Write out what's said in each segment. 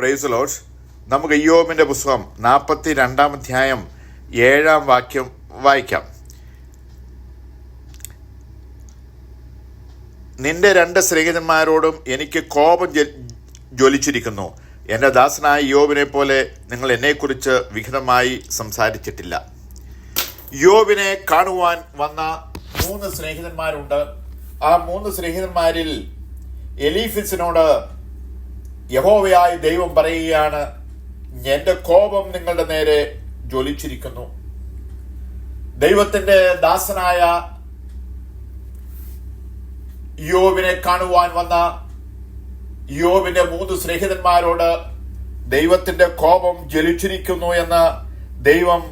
Praise Lord. നമുക്ക് ഇയ്യോബിൻ്റെ പുസ്തകം 42-ാം അധ്യായം 7-ാം വാക്യം വായിക്കാം. നിന്റെ 2 സ്നേഹിതന്മാരോടും എനിക്ക് കോപം ജ്വലിച്ചിരിക്കുന്നു. എൻ്റെ ദാസനായ ഇയ്യോബിനെ പോലെ നിങ്ങൾ എന്നെക്കുറിച്ച് വിഹിതമായി സംസാരിച്ചിട്ടില്ല. ഇയ്യോബിനെ കാണുവാൻ വന്ന 3 സ്നേഹിതന്മാരുണ്ട്. ആ 3 സ്നേഹിതന്മാരിൽ എലീഫസിനോട് യഹോവയായ ദൈവം പറയുകയാണ്, എൻ്റെ കോപം നിങ്ങളുടെ നേരെ ജ്വലിച്ചിരിക്കുന്നു. ദൈവത്തിന്റെ ദാസനായ ഇയ്യോബിനെ കാണുവാൻ വന്ന ഇയ്യോബിന്റെ 3 സ്നേഹിതന്മാരോട് ദൈവത്തിന്റെ കോപം ജ്വലിച്ചിരിക്കുന്നു എന്ന് ദൈവം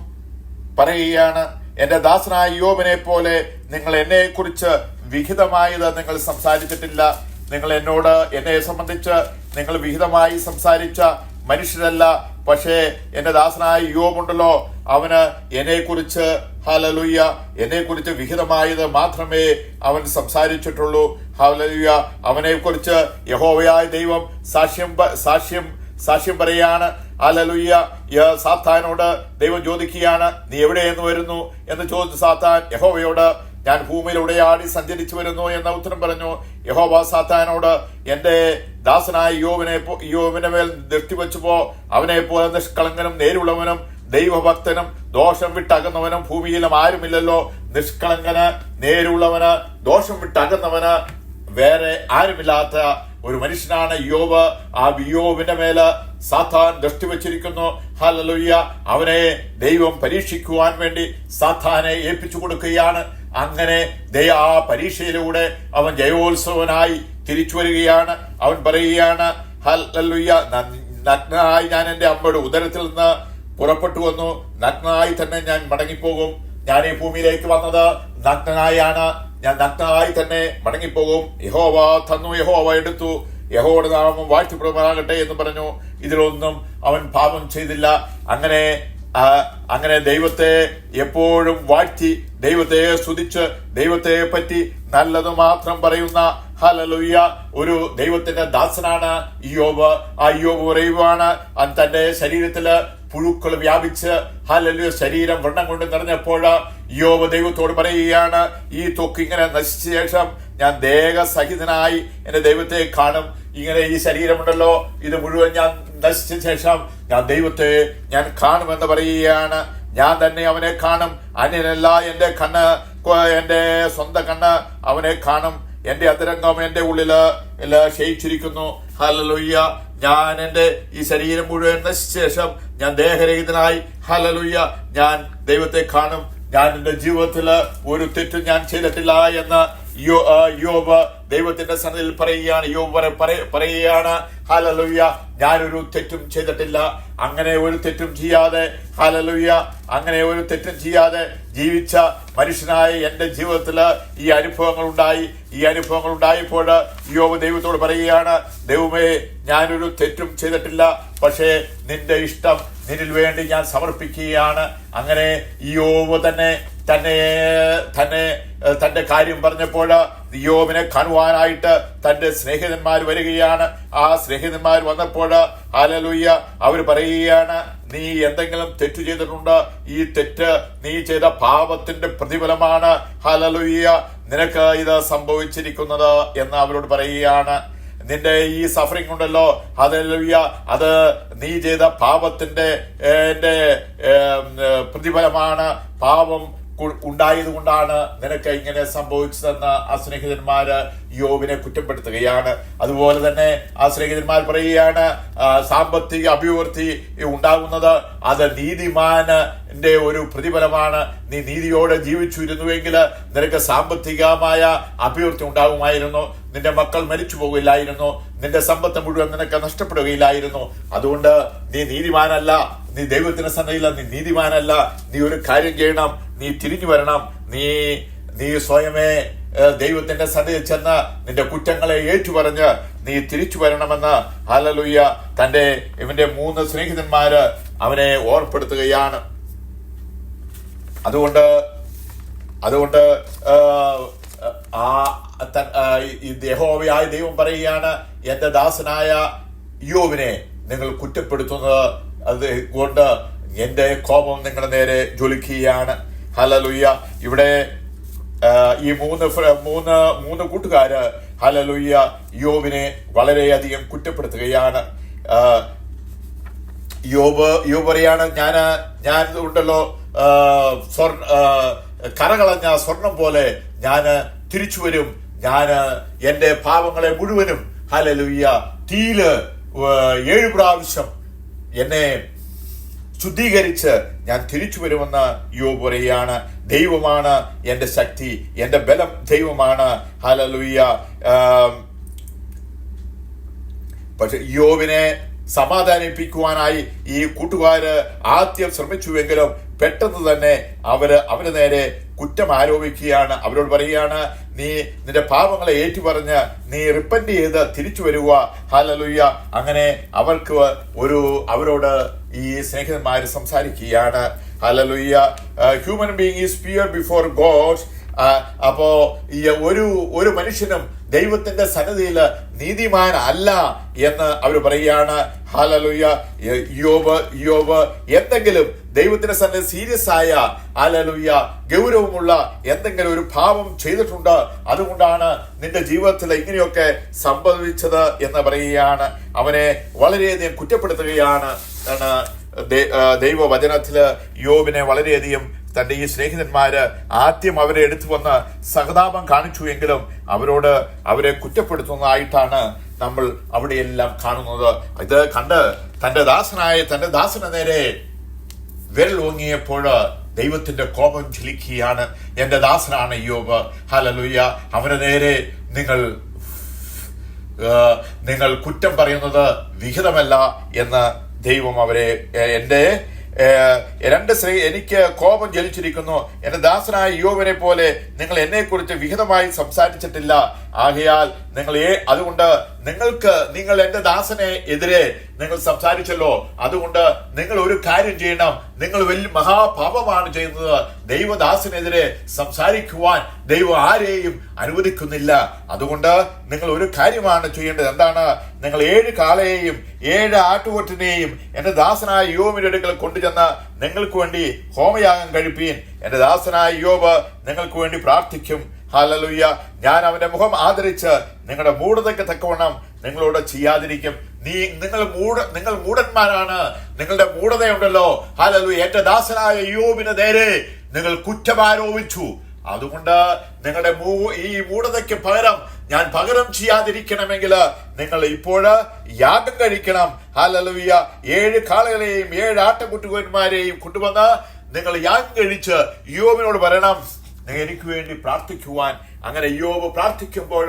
പറയുകയാണ്. എൻ്റെ ദാസനായ ഇയ്യോബിനെ പോലെ നിങ്ങൾ എന്നെക്കുറിച്ച് വിഹിതമായത് നിങ്ങൾ സംസാരിച്ചിട്ടില്ല. നിങ്ങൾ എന്നോട് എന്നെ സംബന്ധിച്ച് നിങ്ങൾ വിഹിതമായി സംസാരിച്ച മനുഷ്യരല്ല. പക്ഷേ എൻ്റെ ദാസനായ ഇയ്യോബുണ്ടല്ലോ, അവന് എന്നെക്കുറിച്ച് ഹല്ലേലൂയ എന്നെക്കുറിച്ച് വിഹിതമായത് മാത്രമേ അവൻ സംസാരിച്ചിട്ടുള്ളൂ. ഹല്ലേലൂയ. അവനെക്കുറിച്ച് യഹോവയായ ദൈവം സാക്ഷ്യം പറയാണ്. ഹല്ലേലൂയ. സാത്താനോട് ദൈവം ചോദിക്കുകയാണ്, നീ എവിടെയെന്ന് വരുന്നു എന്ന് ചോദിച്ചു സാത്താൻ യഹോവയോട്, ഞാൻ ഭൂമിയിലൂടെ ആടി സഞ്ചരിച്ചു വരുന്നു എന്ന ഉത്തരം പറഞ്ഞു. യഹോവ സാത്താനോട്, എൻ്റെ ദാസനായ ഇയ്യോബിന്റെ മേൽ ദൃഷ്ടി വെച്ചുപോ. അവനെ പോലെ നിഷ്കളങ്കനും നേരുള്ളവനും ദൈവഭക്തനും ദോഷം വിട്ടകന്നവനും ഭൂമിയിലും ആരുമില്ലല്ലോ. നിഷ്കളങ്കന്, നേരുള്ളവന്, ദോഷം വിട്ടകന്നവന് വേറെ ആരുമില്ലാത്ത ഒരു മനുഷ്യനാണ് ഇയ്യോബ്. ആ ഇയ്യോബിന്റെ മേല് സാത്താൻ ദൃഷ്ടി വെച്ചിരിക്കുന്നു. ഹല്ലേലൂയ. അവനെ ദൈവം പരീക്ഷിക്കുവാൻ വേണ്ടി സാത്താനെ ഏൽപ്പിച്ചു കൊടുക്കുകയാണ്. അങ്ങനെ ആ പരീക്ഷയിലൂടെ അവൻ ജയോത്സവനായി തിരിച്ചു വരികയാണ്. അവൻ പറയുകയാണ്, ഹല്ലേലൂയ, നഗ്നനായി ഞാൻ എൻ്റെ അമ്മയുടെ ഉദരത്തിൽ നിന്ന് പുറപ്പെട്ടു വന്നു, നഗ്നനായി തന്നെ ഞാൻ മടങ്ങിപ്പോകും. ഞാൻ ഈ ഭൂമിയിലേക്ക് വന്നത് നഗ്നനായാണ്, ഞാൻ നഗ്നനായി തന്നെ മടങ്ങിപ്പോകും. യഹോവ തന്നു, യഹോവ എടുത്തു, യഹോവയുടെ നാമം വാഴ്ത്തപ്പെടുമാറാകട്ടെ എന്ന് പറഞ്ഞു. ഇതിലൊന്നും അവൻ പാപം ചെയ്തില്ല. അങ്ങനെ ദൈവത്തെ എപ്പോഴും വാഴ്ത്തി, ദൈവത്തെ സ്തുതിച്ച്, ദൈവത്തെ പറ്റി നല്ലത് മാത്രം പറയുന്ന ഹല്ലേലൂയ ഒരു ദൈവത്തിന്റെ ദാസനാണ് ഇയ്യോബ്. ആ ഇയ്യോബ് പറയുവാണ്, തന്റെ ശരീരത്തില് പുഴുക്കൾ വ്യാപിച്ച് ഹല്ലേലൂയ ശരീരം വ്രണം കൊണ്ട് നിറഞ്ഞപ്പോൾ ഇയ്യോബ് ദൈവത്തോട് പറയുകയാണ്, ഈ ത്വക്ക് ഇങ്ങനെ നശിച്ച ശേഷം ഞാൻ ദേഹസഹിതനായി എന്റെ ദൈവത്തെ കാണും. ഇങ്ങനെ ഈ ശരീരമുണ്ടല്ലോ, ഇത് മുഴുവൻ ഞാൻ നശിച്ച ശേഷം ഞാൻ ദൈവത്തെ ഞാൻ കാണുമെന്ന് പറയുകയാണ്. ഞാൻ തന്നെ അവനെ കാണും, അന്യനല്ല. എൻ്റെ സ്വന്തം കണ്ണ് അവനെ കാണും. എൻ്റെ അന്തരംഗം എൻ്റെ ഉള്ളില് ക്ഷയിച്ചിരിക്കുന്നു. ഹല്ലേലൂയ. ഞാൻ എൻ്റെ ഈ ശരീരം മുഴുവൻ നശിച്ച ശേഷം ഞാൻ ദേഹരഹിതനായി ഹല്ലേലൂയ ഞാൻ ദൈവത്തെ കാണും. ഞാൻ എൻ്റെ ജീവിതത്തില് ഒരു തെറ്റും ഞാൻ ചെയ്തിട്ടില്ല എന്ന് യോബ് ദൈവത്തിന്റെ സന്നിധിയിൽ പറയുകയാണ്. യോബ് പറയുകയാണ്, ഹല്ലേലൂയ, ഞാനൊരു തെറ്റും ചെയ്തിട്ടില്ല. അങ്ങനെ ഒരു തെറ്റും ചെയ്യാതെ ഹല്ലേലൂയ അങ്ങനെ ഒരു തെറ്റും ചെയ്യാതെ ജീവിച്ച മനുഷ്യനായ എൻ്റെ ജീവിതത്തില് ഈ അനുഭവങ്ങൾ ഉണ്ടായപ്പോൾ യോബ് ദൈവത്തോട് പറയുകയാണ്, ദൈവമേ, ഞാനൊരു തെറ്റും ചെയ്തിട്ടില്ല. പക്ഷേ നിന്റെ ഇഷ്ടം നിന്നിൽ വേണ്ടി ഞാൻ സമർപ്പിക്കുകയാണ്. അങ്ങനെ യോബ് തന്റെ കാര്യം പറഞ്ഞപ്പോൾ ഇയ്യോബിനെ കാണുവാനായിട്ട് തന്റെ സ്നേഹിതന്മാർ വരികയാണ്. ആ സ്നേഹിതന്മാർ വന്നപ്പോൾ ഹല്ലേലൂയ അവർ പറയുകയാണ്, നീ എന്തെങ്കിലും തെറ്റു ചെയ്തിട്ടുണ്ട്, ഈ തെറ്റ് നീ ചെയ്ത പാപത്തിന്റെ പ്രതിഫലമാണ് ഹല്ലേലൂയ നിനക്ക് ഇത് സംഭവിച്ചിരിക്കുന്നത് എന്ന് അവരോട് പറയുകയാണ്. നിന്റെ ഈ സഫറിംഗ് ഉണ്ടല്ലോ, ഹല്ലേലൂയ, അത് നീ ചെയ്ത പാപത്തിന്റെ പ്രതിഫലമാണ്. പാപം ഉണ്ടായത് കൊണ്ടാണ് നിനക്ക് ഇങ്ങനെ സംഭവിച്ചതെന്ന് ആ സ്നേഹിതന്മാര് യോബിനെ കുറ്റപ്പെടുത്തുകയാണ്. അതുപോലെ തന്നെ ആ സ്നേഹിതന്മാർ പറയുകയാണ്, സാമ്പത്തിക അഭിവൃദ്ധി ഉണ്ടാകുന്നത് അത് നീതിമാന്റെ ഒരു പ്രതിഫലമാണ്. നീ നീതിയോടെ ജീവിച്ചിരുന്നുവെങ്കിൽ നിനക്ക് സാമ്പത്തികമായ അഭിവൃദ്ധി ഉണ്ടാകുമായിരുന്നു. നിന്റെ മക്കൾ മരിച്ചു പോകില്ലായിരുന്നു. നിന്റെ സമ്പത്ത് മുഴുവൻ നിനക്ക് നഷ്ടപ്പെടുകയില്ലായിരുന്നു. അതുകൊണ്ട് നീ നീതിമാനല്ല, നീ ദൈവത്തിന്റെ സന്നിധിയിൽ നീ നീതിമാനല്ല. നീ ഒരു കാര്യം ചെയ്യണം, നീ തിരിഞ്ഞു വരണം. നീ സ്വയമേ ദൈവത്തിന്റെ സന്നിധിയിൽ ചെന്ന് നിന്റെ കുറ്റങ്ങളെ ഏറ്റുപറഞ്ഞ് നീ തിരിച്ചു വരണമെന്ന് ഹല്ലേലൂയ ഇവന്റെ 3 സ്നേഹിതന്മാര് അവനെ ഓർപ്പെടുത്തുകയാണ്. അതുകൊണ്ട് യഹോവയായ ദൈവം പറയുകയാണ്, എന്റെ ദാസനായ ഇയ്യോബിനെ നിങ്ങൾ കുറ്റപ്പെടുത്തുന്നത് അത് കൊണ്ട് എന്റെ കോപം നിങ്ങളുടെ നേരെ ജ്വലിക്കുകയാണ്. ഹല്ലേലൂയ. ഇവിടെ ഈ മൂന്ന് കൂട്ടുകാര് ഹല്ലേലൂയ യോബിനെ വളരെയധികം കുറ്റപ്പെടുത്തുകയാണ്. യോബ് പറയാണ്, ഞാൻ ഉണ്ടല്ലോ കരകളഞ്ഞ സ്വർണം പോലെ ഞാൻ തിരിച്ചു വരും. ഞാൻ എന്റെ പാപങ്ങളെ മുഴുവനും ഹല്ലേലൂയ തീയില് 7 പ്രാവശ്യം എന്നെ ശുദ്ധീകരിച്ച് ഞാൻ തിരിച്ചു വരുമെന്ന് യോബ് പറയുകയാണ്. ദൈവമാണ് എന്റെ ശക്തി, എന്റെ ബലം ദൈവമാണ്. ഹല്ലേലൂയ. പക്ഷെ യോബിനെ സമാധാനിപ്പിക്കുവാനായി ഈ കൂട്ടുകാര് ആദ്യം ശ്രമിച്ചുവെങ്കിലും പെട്ടെന്ന് തന്നെ അവന് നേരെ കുറ്റം ആരോപിക്കുകയാണ്. അവരോട് പറയുകയാണ്, നീ നിന്റെ പാപങ്ങളെ ഏറ്റുപറഞ്ഞ് നീ റിപ്പന്റ് ചെയ്ത് തിരിച്ചു വരിക. ഹല്ലേലൂയ. അങ്ങനെ അവരോട് ഈ സ്നേഹിതന്മാര് സംസാരിക്കുകയാണ്. Hallelujah. Human being is pure before God. അപ്പോ ഈ ഒരു മനുഷ്യനും ദൈവത്തിന്റെ സന്നിധിയിൽ നീതിമാൻ അല്ല എന്ന് അവർ പറയുകയാണ്. ഹല്ലേലൂയ. യോബ് എന്തെങ്കിലും ദൈവത്തിന്റെ സന്നിധി സീരിയസ് ആയ ഹല്ലേലൂയ ഗൗരവമുള്ള എന്തെങ്കിലും ഒരു പാപം ചെയ്തിട്ടുണ്ട്, അതുകൊണ്ടാണ് നിന്റെ ജീവിതത്തിൽ ഇങ്ങനെയൊക്കെ സംഭവിച്ചത് എന്ന് പറയുകയാണ്. അവനെ വളരെയധികം കുറ്റപ്പെടുത്തുകയാണ്. ദൈവവചനത്തില് യോബിനെ വളരെയധികം തന്റെ ഈ സ്നേഹിതന്മാര് ആദ്യം അവരെ എടുത്തു വന്ന് സഹതാപം കാണിച്ചു എങ്കിലും അവരെ കുറ്റപ്പെടുത്തുന്നതായിട്ടാണ് നമ്മൾ അവിടെയെല്ലാം കാണുന്നത്. ഇത് കണ്ട് തന്റെ ദാസന് നേരെ വിരൽ ഓങ്ങിയപ്പോൾ ദൈവത്തിന്റെ കോപം ജ്വലിക്കുകയാണ്. എന്റെ ദാസനാണ് യോബ്. ഹല്ലേലൂയ. അവന് നേരെ നിങ്ങൾ കുറ്റം പറയുന്നത് വിഹിതമല്ല എന്ന് ദൈവം എനിക്ക് കോപം ജ്വലിച്ചിരിക്കുന്നു. എന്റെ ദാസനായ യോബിനെ പോലെ നിങ്ങൾ എന്നെ കുറിച്ച് വിഹിതമായി സംസാരിച്ചിട്ടില്ല. ആകയാൽ അതുകൊണ്ട് നിങ്ങൾ എന്റെ ദാസനെ എതിരെ നിങ്ങൾ സംസാരിച്ചല്ലോ. അതുകൊണ്ട് നിങ്ങൾ ഒരു കാര്യം ചെയ്യണം. നിങ്ങൾ വലിയ മഹാപാപമാണ് ചെയ്യുന്നത്. ദൈവദാസനെതിരെ സംസാരിക്കുവാൻ ദൈവം ആരെയും അനുവദിക്കുന്നില്ല. അതുകൊണ്ട് നിങ്ങൾ ഒരു കാര്യമാണ് ചെയ്യേണ്ടത്. എന്താണ്? നിങ്ങൾ 7 കാളയെയും 7 ആട്ടുകൊറ്റനെയും എന്റെ ദാസനായ യോബിന്റെ അടുക്കൽ കൊണ്ടുചെന്ന് നിങ്ങൾക്ക് വേണ്ടി ഹോമയാഗം കഴിപ്പീൻ. എന്റെ ദാസനായ യോബ് നിങ്ങൾക്ക് വേണ്ടി പ്രാർത്ഥിക്കും. ഹല്ലേലൂയ. ഞാൻ അവന്റെ മുഖം ആദരിച്ച് നിങ്ങളുടെ മൂഢതയ്ക്ക് തക്കവണ്ണം നിങ്ങളോട് ചെയ്യാതിരിക്കും. നിങ്ങൾ മൂഢന്മാരാണ്. നിങ്ങളുടെ മൂഢതയുണ്ടല്ലോ. ഹല്ലേലൂയ. എന്റെ ദാസനായ യോബിന് നേരെ നിങ്ങൾ കുറ്റമാരോപിച്ചു. അതുകൊണ്ട് നിങ്ങളുടെ ഈ മൂഢതയ്ക്ക് ഞാൻ പകരം ചെയ്യാതിരിക്കണമെങ്കിൽ നിങ്ങൾ ഇപ്പോഴ് യാഗം കഴിക്കണം. ഹല്ലേലൂയ. 7 കാളകളെയും 7 ആട്ടുകുട്ടിമാരെയും കൊണ്ടുവന്ന് നിങ്ങൾ യാഗം കഴിച്ച് യോബിനോട് പറയണം, എനിക്ക് വേണ്ടി പ്രാർത്ഥിക്കുവാൻ. അങ്ങനെ യോബ് പ്രാർത്ഥിക്കുമ്പോൾ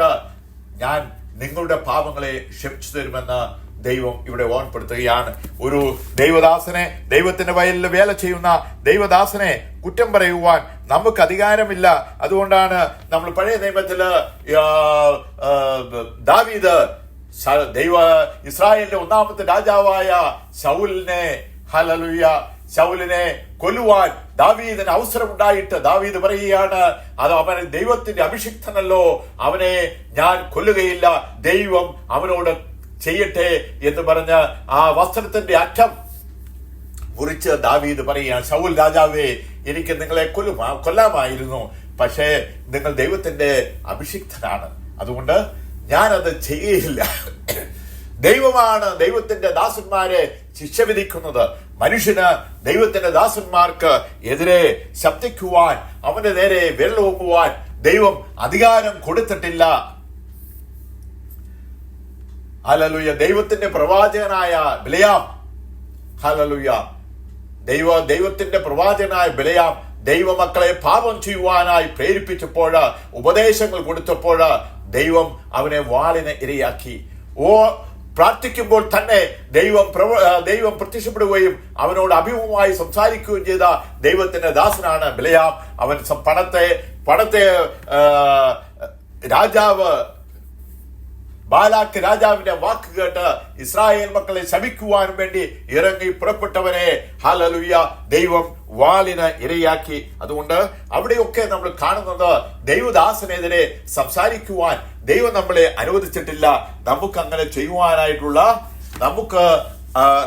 ഞാൻ നിങ്ങളുടെ പാപങ്ങളെ ക്ഷമിച്ചു തരുമെന്ന് ദൈവം ഇവിടെ ഓർമ്മപ്പെടുത്തുകയാണ്. ഒരു ദൈവദാസനെ, ദൈവത്തിന്റെ വയലിൽ വേല ചെയ്യുന്ന ദൈവദാസനെ കുറ്റം പറയുവാൻ നമുക്ക് അധികാരമില്ല. അതുകൊണ്ടാണ് നമ്മൾ പഴയ നിയമത്തില് ദാവീദ് ഇസ്രായേലിന്റെ 1ാമത്തെ രാജാവായ ശൗലിനെ കൊല്ലുവാൻ ദാവീദിന് അവസരമുണ്ടായിട്ട് ദാവീദ് പറയുകയാണ്, അത് അവൻ ദൈവത്തിന്റെ അഭിഷിക്തനല്ലോ, അവനെ ഞാൻ കൊല്ലുകയില്ല, ദൈവം അവനോട് ചെയ്യട്ടെ എന്ന് പറഞ്ഞ് ആ വസ്ത്രത്തിന്റെ അറ്റം മുറിച്ച് ദാവീദ് പറയുകയാണ്, ശൗൽ രാജാവേ, എനിക്ക് നിങ്ങളെ കൊല്ലാമായിരുന്നു, പക്ഷേ നിങ്ങൾ ദൈവത്തിന്റെ അഭിഷിക്തനാണ്, അതുകൊണ്ട് ഞാനത് ചെയ്യുകയില്ല. ദൈവമാണ് ദൈവത്തിന്റെ ദാസന്മാരെ ശിക്ഷ വിധിക്കുന്നത്. മനുഷ്യന് ദൈവത്തിന്റെ ദാസന്മാർക്ക് എതിരെ ശബ്ദിക്കുവാൻ, അവന്റെ നേരെ വിരലോങ്ങുവാൻ ദൈവം അധികാരം കൊടുത്തിട്ടില്ല. ഹല്ലേലൂയ. ദൈവത്തിന്റെ പ്രവാചകനായ ബിലെയാം, ഹല്ലേലൂയ, ദൈവത്തിന്റെ പ്രവാചകനായ ബിലെയാം ദൈവമക്കളെ പാപം ചെയ്യുവാനായി പ്രേരിപ്പിച്ചപ്പോൾ, ഉപദേശങ്ങൾ കൊടുത്തപ്പോൾ ദൈവം അവനെ വാളിന് ഇരയാക്കി. പ്രാർത്ഥിക്കുമ്പോൾ തന്നെ ദൈവം പ്രത്യക്ഷപ്പെടുകയും അവനോട് അഭിമുഖമായി സംസാരിക്കുകയും ചെയ്ത ദൈവത്തിന്റെ ദാസനാണ് ബിലെയാം. അവൻ പണത്തെ രാജാവ് ബാലാക്ക് രാജാവിന്റെ വാക്ക് കേട്ട് ഇസ്രായേൽ മക്കളെ ശപിക്കുവാൻ വേണ്ടി ഇറങ്ങി പുറപ്പെട്ടവനെ ഹല്ലേലൂയ ദൈവം വാളിന് ഇരയാക്കി. അതുകൊണ്ട് അവിടെയൊക്കെ നമ്മൾ കാണുന്നത് ദൈവദാസനെതിരെ സംസാരിക്കുവാൻ ദൈവം നമ്മളെ അനുവദിച്ചിട്ടില്ല. നമുക്ക് അങ്ങനെ ചെയ്യുവാനായിട്ടുള്ള, നമുക്ക്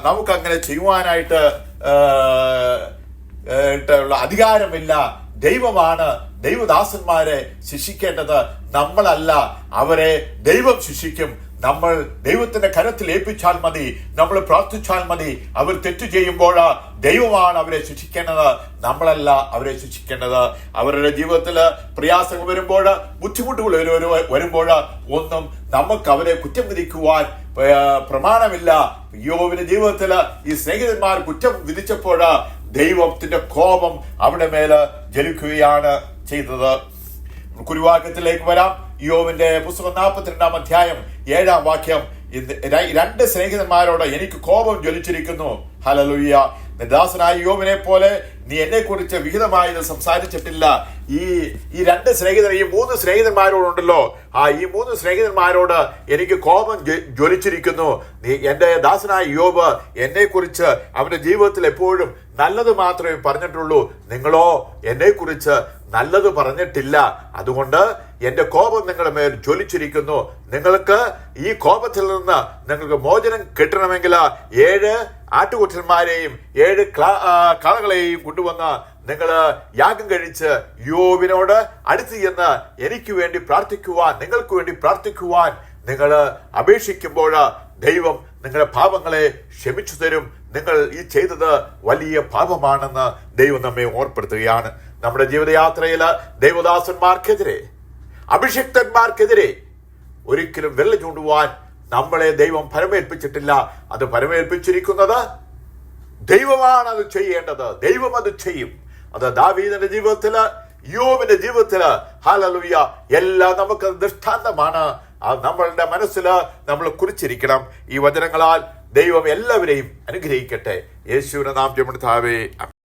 നമുക്കങ്ങനെ ചെയ്യുവാനായിട്ട് ഉള്ള അധികാരമില്ല. ദൈവമാണ് ദൈവദാസന്മാരെ ശിക്ഷിക്കേണ്ടത്, നമ്മളല്ല. അവരെ ദൈവം ശിക്ഷിക്കും. നമ്മൾ ദൈവത്തിന്റെ കരത്തിൽ ഏൽപ്പിച്ചാൽ മതി, നമ്മൾ പ്രാർത്ഥിച്ചാൽ മതി. അവർ തെറ്റു ചെയ്യുമ്പോൾ ദൈവമാണ് അവരെ ശിക്ഷിക്കേണ്ടത്, നമ്മളല്ല അവരെ ശിക്ഷിക്കേണ്ടത്. അവരുടെ ജീവിതത്തിൽ പ്രയാസങ്ങൾ വരുമ്പോൾ, ബുദ്ധിമുട്ടുകൾ വരുമ്പോൾ ഒന്നും നമുക്ക് അവരെ കുറ്റം വിധിക്കുവാൻ പ്രമാണമില്ല. യോബിന്റെ ജീവിതത്തിൽ ഈ സ്നേഹിതന്മാർ കുറ്റം വിധിച്ചപ്പോൾ ദൈവത്തിന്റെ കോപം അവിടെ മേല് ജലിക്കുകയാണ് ചെയ്തത്. കുരുവാക്യത്തിലേക്ക് വരാം. യോബിന്റെ പുസ്തകം 42 അധ്യായം 7 വാക്യം. രണ്ട് സ്നേഹിതന്മാരോട് എനിക്ക് കോപം ജ്വലിച്ചിരിക്കുന്നു. ഹല്ലേലൂയ. ദാസനായ യോബിനെ പോലെ നീ എന്നെ കുറിച്ച് വിഹിതമായി സംസാരിച്ചിട്ടില്ല. ഈ രണ്ട് സ്നേഹിതർ, ഈ 3 സ്നേഹിതന്മാരോടുണ്ടല്ലോ, ഈ 3 സ്നേഹിതന്മാരോട് എനിക്ക് കോപം ജ്വലിച്ചിരിക്കുന്നു. നീ എന്റെ ദാസനായ യോബ് എന്നെ കുറിച്ച് അവന്റെ ജീവിതത്തിൽ എപ്പോഴും നല്ലത് മാത്രമേ പറഞ്ഞിട്ടുള്ളൂ. നിങ്ങളോ എന്നെ കുറിച്ച് നല്ലത് പറഞ്ഞിട്ടില്ല. അതുകൊണ്ട് എന്റെ കോപം നിങ്ങളുടെ മേൽ ജ്വലിച്ചിരിക്കുന്നു. നിങ്ങൾക്ക് ഈ കോപത്തിൽ നിന്ന് നിങ്ങൾക്ക് മോചനം കിട്ടണമെങ്കിൽ 7 ആട്ടുകൊറ്റന്മാരെയും 7 കാളകളെയും കൊണ്ടുവന്ന് നിങ്ങൾ യാഗം കഴിച്ച് യോബിനോട് അടുത്ത് ചെന്ന് എനിക്ക് വേണ്ടി പ്രാർത്ഥിക്കുവാൻ, നിങ്ങൾക്ക് വേണ്ടി പ്രാർത്ഥിക്കുവാൻ നിങ്ങൾ അപേക്ഷിക്കുമ്പോൾ ദൈവം നിങ്ങളുടെ പാപങ്ങളെ ക്ഷമിച്ചു തരും. നിങ്ങൾ ഈ ചെയ്തത് വലിയ പാപമാണെന്ന് ദൈവം നമ്മെ ഓർപ്പെടുത്തുകയാണ്. നമ്മുടെ ജീവിതയാത്രയിൽ ദൈവദാസന്മാർക്കെതിരെ, അഭിഷിക്തന്മാർക്കെതിരെ ഒരിക്കലും വിരൽ ചൂണ്ടുവാൻ നമ്മളെ ദൈവം ഫലമേൽപ്പിച്ചിട്ടില്ല. അത് ഫലമേൽപ്പിച്ചിരിക്കുന്നത് ദൈവമാണ്. അത് ചെയ്യേണ്ടത് ദൈവം അത് ചെയ്യും. അത് ദാവീദിന്റെ ജീവിതത്തില്, യോബിന്റെ ജീവിതത്തില്, ഹല്ലേലൂയ, എല്ലാം നമുക്ക് ദൃഷ്ടാന്തമാണ്. അത് നമ്മളുടെ മനസ്സില് നമ്മൾ കുറിച്ചിരിക്കണം. ഈ വചനങ്ങളാൽ ദൈവം എല്ലാവരെയും അനുഗ്രഹിക്കട്ടെ. യേശുവിന്റെ നാമത്തിൽ